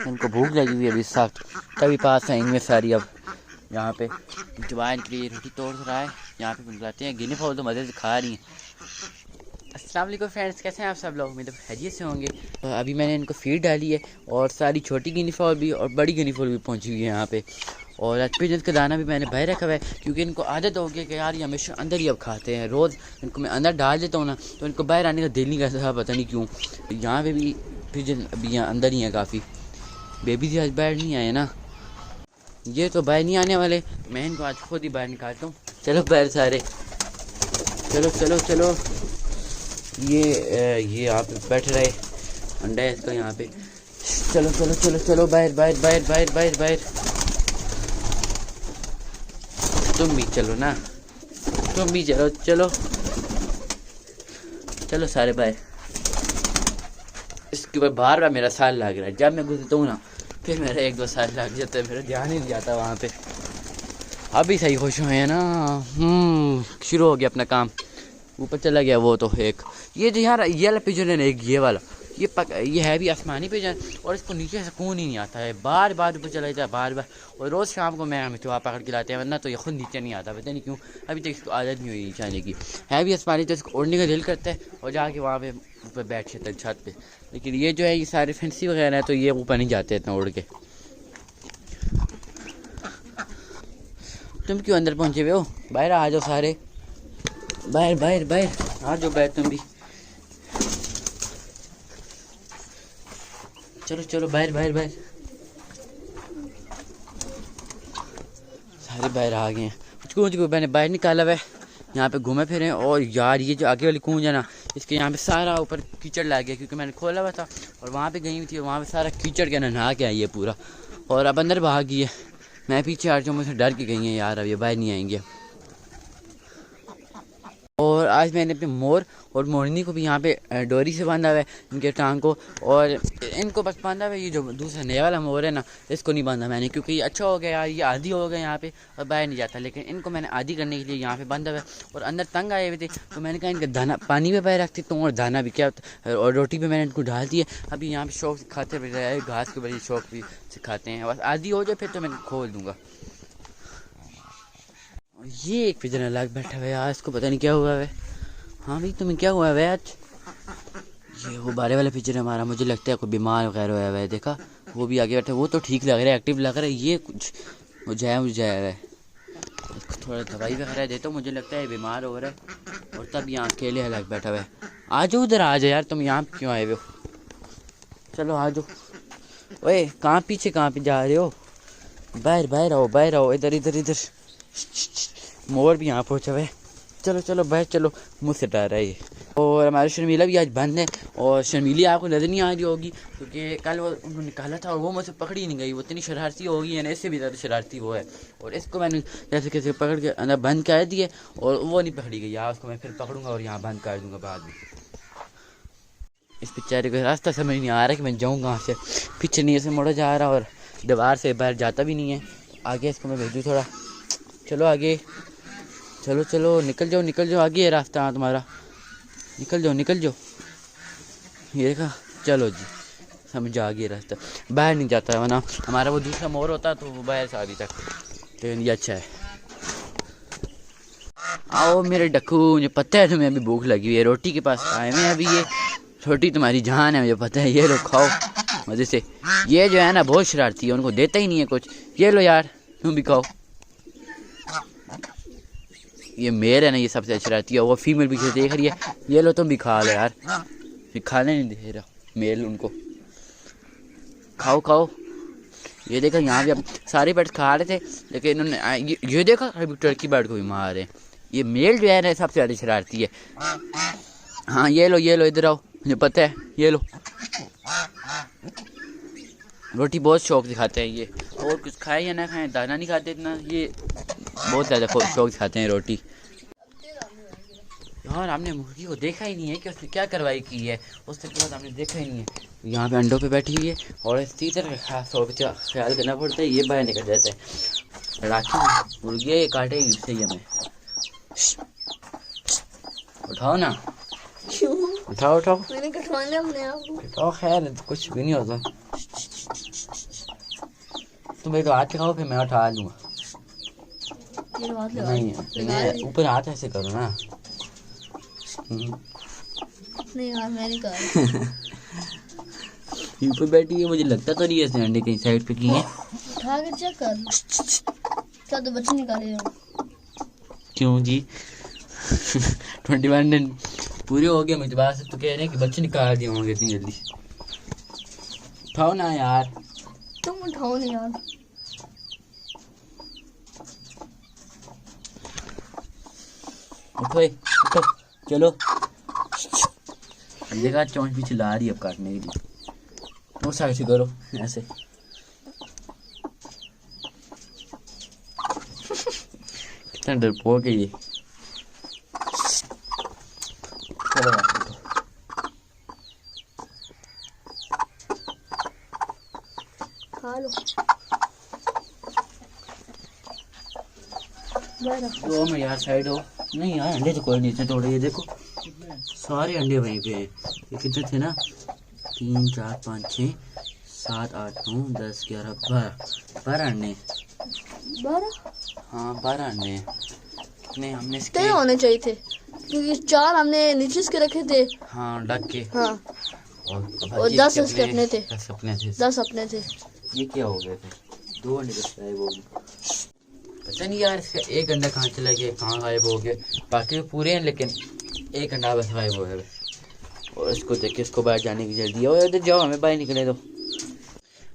इनको भूख लगी हुई है अभी सख्त, तभी पास है इनमें सारी। अब यहाँ पे जवान के लिए रोटी तोड़ रहा है, यहाँ पे बुलाते हैं। गिनी फॉल तो मज़े से खा रही हैं। अस्सलाम वालेकुम फ्रेंड्स, कैसे हैं आप सब लोग? उम्मीद है खैरियत से होंगे। अभी मैंने इनको फीड डाली है और सारी छोटी गिनी फॉल भी और बड़ी गिनी फॉल भी पहुँची हुई है यहाँ पे। और आज पिजन का दाना भी मैंने बाहर रखा हुआ है, क्योंकि इनको आदत हो गई कि यार ये हमेशा अंदर ही अब खाते हैं। रोज़ इनको मैं अंदर डाल देता हूँ ना, तो इनको बाहर आने का दिल नहीं करता, पता नहीं क्यों। यहाँ पे भी पिजन अभी यहाँ अंदर ही है काफ़ी। बेबी भी आज बाहर नहीं आए ना, ये तो बाहर नहीं आने वाले, मैं इनको आज खुद ही बाहर निकालता हूँ। चलो बाहर सारे, चलो चलो चलो। ये आप बैठ रहे अंडा है इसका यहाँ पे। चलो चलो चलो चलो बाहर बाहर बाहर बाहर बाहर बाहर। तुम भी चलो ना, तुम भी चलो चलो चलो सारे बाहर। इसके ऊपर बार बार मेरा साल लग रहा है, जब मैं गुजरता हूँ ना फिर मेरा 1-2 साल लग जाता है, मेरा ध्यान ही नहीं जाता वहाँ पे। अभी सही खुश हुए हैं ना। शुरू हो गया अपना काम, ऊपर चला गया वो तो एक। ये जो यार ये वाला पिजन है ना, एक ये वाला, ये है भी आसमानी पिजन, और इसको नीचे सुकून ही नहीं आता है, बार बार ऊपर चला जाता है बार बार। और रोज़ शाम को मैं हमें तो पकड़ के लाते हैं, वरना तो ये खुद नीचे नहीं आता, पता नहीं क्यों। अभी तक इसको आदत नहीं हुई नीचे आने की। है भी आसमानी तो इसको उड़ने का दिल करता है और जाके वहाँ पे ऊपर बैठ जाता है छत पे। लेकिन ये जो है ये सारे फैंसी वगैरह है, तो ये ऊपर नहीं जाते इतना उड़ के। तुम क्यों अंदर पहुँचे हुए हो? बाहर आ जाओ सारे, बाहर बाहर बाहर आ जाओ बाहर तुम भी। चलो चलो बाहर बाहर बाहर। सारे बाहर आ गए हैं। कूंज को मैंने बाहर निकाला हुआ है, यहाँ पे घूमे फिरे। और यार ये जो आगे वाली कूंज है ना, इसके यहाँ पे सारा ऊपर कीचड़ लग गया, क्योंकि मैंने खोला हुआ था और वहाँ पे गई हुई थी, वहाँ पे सारा कीचड़ के नहा के आई है पूरा, और अब अंदर भाग गई है। मैं पीछे हट जाऊँ, मुझसे डर के गई है यार, अब ये बाहर नहीं आएंगे। और आज मैंने अपने मोर और मोरनी को भी यहाँ पे डोरी से बांधा हुआ है, इनके टांग को। और इनको बस बांधा हुआ है, ये जो दूसरा नया वाला मोर है ना, इसको नहीं बांधा मैंने, क्योंकि ये अच्छा हो गया यार, ये आदी हो गया यहाँ पे और बाहर नहीं जाता। लेकिन इनको मैंने आदी करने के लिए यहाँ पे बांधा हुआ है। और अंदर तंग आए हुए थे, तो मैंने कहा इनका दाना पानी में बाहर रख देता हूँ और दाना भी क्या और रोटी भी मैंने इनको डाल दी है। अभी यहाँ पे शौक से खाते भी रहे, घास के बड़ी शौक भी से खाते हैं। बस आदी हो जाए फिर तो मैं खोल दूँगा। ये एक पिजन अलग बैठा हुआ है यार, इसको पता नहीं क्या हुआ है। हाँ भाई तुम्हें क्या हुआ है आज? ये वो बारे वाला पिजन हमारा, मुझे लगता है कोई बीमार वगैरह हुआ है। देखा वो भी आगे बैठा, वो तो ठीक लग रहा है, एक्टिव लग रहा है। ये कुछ मुझे है, थोड़ा दवाई वगैरह देता हूँ, मुझे लगता है बीमार हो रहा है। और तब यहाँ अकेले अलग बैठा हुआ है। आ जाओ उधर आ जाओ यार, तुम यहाँ पे क्यों आए हुए हो? चलो आ जाओ। ओए कहाँ पीछे कहाँ पे जा रहे हो? बाहर बाहर आओ, बाहर आओ, इधर इधर इधर। मोर भी यहाँ पहुँचा हुआ है। चलो चलो बाहर चलो, मुझसे डर रहा है ये। और हमारी शर्मिला भी आज बंद है। और शर्मिली आपको नज़र नहीं आ रही होगी, क्योंकि कल वो उनको निकाला था और वो मुझसे पकड़ी नहीं गई। वो इतनी शरारती होगी है ना, इससे भी ज़्यादा शरारती वो है। और इसको मैंने जैसे कैसे पकड़ के अंदर बंद कर दिए और वो नहीं पकड़ी गई यार, उसको मैं फिर पकड़ूंगा और यहाँ बंद कर दूँगा बाद में। इस बेचारे को रास्ता समझ नहीं आ रहा कि मैं जाऊँ कहाँ से। पीछे नहीं ऐसे मुड़ा जा रहा और दीवार से बाहर जाता भी नहीं है। आगे इसको मैं भेजूँ थोड़ा, चलो आगे चलो चलो, निकल जाओ, आगे है रास्ता तुम्हारा, निकल जाओ। ये देखा, चलो जी समझ आ गया रास्ता, बाहर नहीं जाता है, वरना हमारा वो दूसरा मोर होता तो वो बाहर से अभी तक। लेकिन ये अच्छा है। आओ मेरे डक्कू, मुझे पता है तुम्हें अभी भूख लगी हुई है, रोटी के पास आए हैं अभी। ये रोटी तुम्हारी जान है, मुझे पता है। ये लो खाओ मज़े से। ये जो है ना बहुत शरारती है, उनको देता ही नहीं है कुछ। ये लो यार तुम भी खाओ। ये मेल है ना, ये सबसे शरारती है, वो फीमेल पीछे देख रही है। ये लो तुम भी खा लो यार, खाने नहीं दे रहा मेल उनको। खाओ खाओ। ये देखा यहाँ भी अब सारे बर्ड खा रहे थे, लेकिन इन्होंने ये देखा अभी टर्की बर्ड को भी मार रहे हैं। ये मेल जो है ना सबसे ज़्यादा शरारती है। हाँ ये लो इधर आओ, मुझे पता है। ये लो रोटी बहुत शौक से खाते हैं ये, और कुछ खाए या ना खाएं दाना नहीं खाते इतना, ये बहुत ज़्यादा शौक से खाते हैं रोटी। यार हमने मुर्गी को देखा ही नहीं है कि उसने क्या कार्रवाई की है, उसके बाद हमने देखा ही नहीं है। यहाँ पे अंडों पे बैठी हुई है और इस तीतर का खास तौर पर ख्याल करना पड़ता है, ये बाहर निकल जाता है। राखी मुर्गी है, ये काटेगी उससे ही हमें। उठाओ ना, उठाओ मैंने कटवाना अपने आप को। उठाओ, खैर कुछ भी नहीं होता। तुम एक हाथ लगाओ फिर मैं उठा लूँगा। नहीं ऊपर हाथ ऐसे करो ना। नहीं यार मैं नहीं कर रहा। ऊपर बैठी है, मुझे लगता तो नहीं है इसने अंडे कहीं साइड पे किए हैं। उठा के चेक कर। क्या तो बच्चे निकाले हो? क्यों जी? 21 दिन पूरे हो गए, मुझे बात से तो कह रहे हैं कि बच्चे निकाल दिए होंगे इतनी जल्दी। उठाओ ना यार। तुम उठाओ नहीं यार। उठो उठो चलो। देखा चोंच भी चिल्ला रही है अब काटने के लिए। वो साइड से करो ऐसे। कितना डरपोक है ये। चलो खा लो। दो में यार साइड हो। नहीं यार अंडे तो कोई नहीं थे थोड़े, ये देखो सारे अंडे वहीं पे हैं। ये कितने थे ना, 3 4 5 6 7 8 9 10 11 12 अंडे। 12? हाँ 12 अंडे हैं। कितने हमने इसके होने चाहिए थे क्योंकि 4 हमने नीचे इसके रखे थे। हाँ ढक के। हाँ और 10 उसके अपने थे। 10 अपने थे। 10 अपने थे। ये क्या हो गया फिर? 2 अंडे बच रहे वो भी। पता नहीं यार इसका एक अंडा कहाँ चला गया, कहाँ गायब हो गया। बाकी तो पूरे हैं लेकिन एक अंडा बस गायब हो गया। और इसको देख के इसको बाहर जाने की जल्दी है। और इधर जाओ, हमें बाहर निकले दो।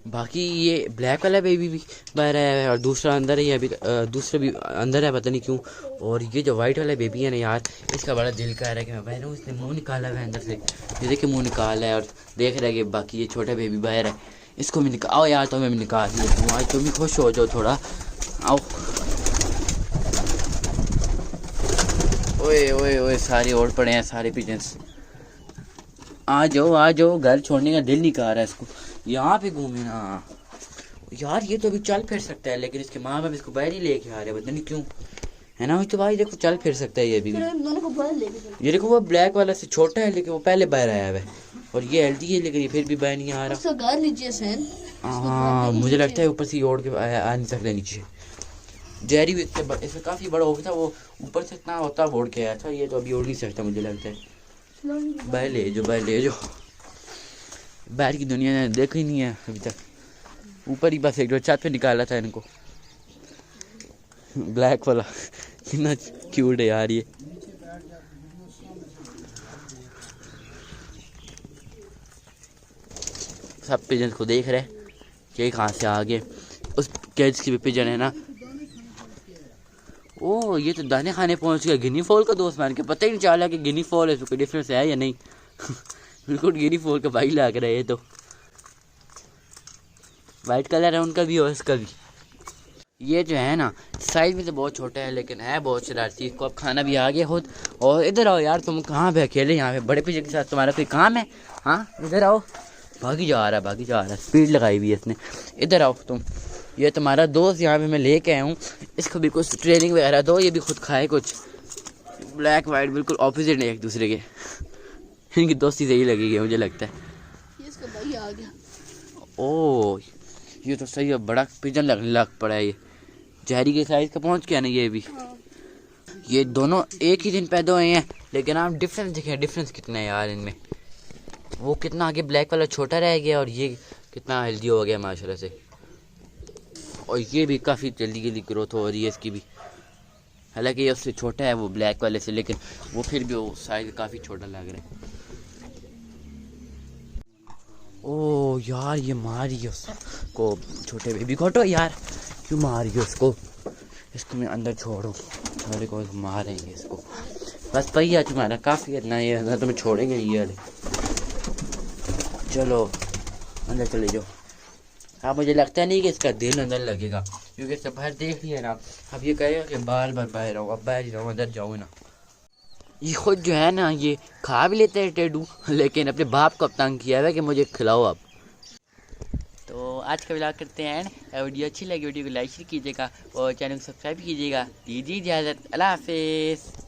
बाकी ये ब्लैक वाला बेबी भी बाहर आया है और दूसरा अंदर है। अभी दूसरा भी अंदर है, पता नहीं क्यों। और ये जो वाइट वाला बेबी है ना यार, इसका बड़ा दिल कर रहा है कि मैं बाहर हूँ। इसने मुँह निकाला हुआ है अंदर से, ये देखिए मुँह निकाला है और देख रहा है कि बाकी ये छोटा बेबी बाहर है। इसको भी निकाल आओ यार, तो मैं निकाल देता हूँ आज। तुम भी खुश हो जाओ थोड़ा, आओ। ओए ओए ओए सारे ओढ़ पड़े हैं सारे पिजन्स। आ जाओ, घर छोड़ने का दिल नहीं कर रहा है इसको। यहाँ पे घूमे ना यार। ये तो अभी चल फिर सकता है लेकिन इसके माँ बाप इसको बाहर ही लेके आ रहे हैं, पता नहीं क्यों, है ना। तो भाई देखो चल फिर सकता है ये भी। ये देखो वो ब्लैक वाला से छोटा है लेकिन वो पहले बाहर आया हुआ है। और ये हेल्दी है लेकिन ये फिर भी बाहर नहीं आ रहा। हाँ मुझे लगता है ऊपर से ओढ़ के आ नहीं सकता नीचे। जेरी भी इससे काफ़ी बड़ा हो गया था, वो ऊपर से इतना होता ओढ़ के आया था। ये तो अभी ओढ़ नहीं सकता मुझे लगता है। बाहर ले जाओ। बाहर की दुनिया ने देखी नहीं है अभी तक। ऊपर ही बस एक दो छत पे निकाला था इनको। ब्लैक वाला कितना क्यूट है यार ये। सब पिजन को देख रहे कि कहाँ से आ गए। उस कैच की भी पिजन है ना। ओ ये तो दाने खाने पहुंच गया। गिनी फॉल का दोस्त मान के पता ही नहीं चला कि गिनी फॉल है, इसमें कोई डिफरेंस है या नहीं। बिल्कुल गिनी फॉल का भाई लग रहा है ये तो। वाइट कलर है उनका भी और इसका भी। ये जो है ना साइज में तो बहुत छोटा है लेकिन है बहुत शरारती। इसको अब खाना भी आ गया खुद। और इधर आओ यार, तुम कहाँ पे अकेले यहाँ पे बड़े पिजन के साथ? तुम्हारा कोई काम है? हाँ इधर आओ। भागी जा रहा है, स्पीड लगाई हुई है इसने। इधर आओ तुम। ये तुम्हारा दोस्त यहाँ पे मैं लेके आया हूँ। इसको भी कुछ ट्रेनिंग वगैरह दो, ये भी खुद खाए कुछ। ब्लैक वाइट बिल्कुल ऑपोजिट है एक दूसरे के। इनकी दोस्ती सही लगेगी मुझे लगता है। ये इसका भाई आ गया। ओह ये तो सही है, बड़ा पिजन लग पड़ा है ये। जहरी के साइज का पहुँच गया ना ये भी। ये दोनों एक ही दिन पैदा हुए हैं लेकिन आप डिफरेंस देखें, डिफरेंस कितना है यार इनमें। वो कितना आगे ब्लैक वाला छोटा रह गया और ये कितना हेल्दी हो गया माशाल्लाह से। और ये भी काफ़ी जल्दी ग्रोथ हो रही है इसकी भी। हालांकि ये उससे छोटा है वो ब्लैक वाले से, लेकिन वो फिर भी वो साइज काफ़ी छोटा लग रहा है। ओ यार ये मार रही है उसको, छोटे बेबी को। हटो यार, क्यों मार रही है उसको? इसको मैं अंदर छोड़ो, सारे को मारेंगे इसको। बस भैया तुम्हारा काफ़ी इतना ये अंदर तुम्हें छोड़ेंगे ये वाले। चलो अंदर चले जाओ। हाँ मुझे लगता नहीं कि इसका दिल अंदर लगेगा क्योंकि इससे बाहर देख लिया ना। अब ये कहेगा कि बार बार बाहर रहो, अब बाहर ही रहो, अंदर जाओ ना। ये खुद जो है ना ये खा भी लेते हैं टेडू, लेकिन अपने बाप को अब तंग किया है कि मुझे खिलाओ अब। तो आज का व्लॉग करते हैं एंड। वीडियो अच्छी लगी वीडियो को लाइक कीजिएगा और चैनल को सब्सक्राइब कीजिएगा। दीजिए इजाज़त, अल्लाह हाफिज़।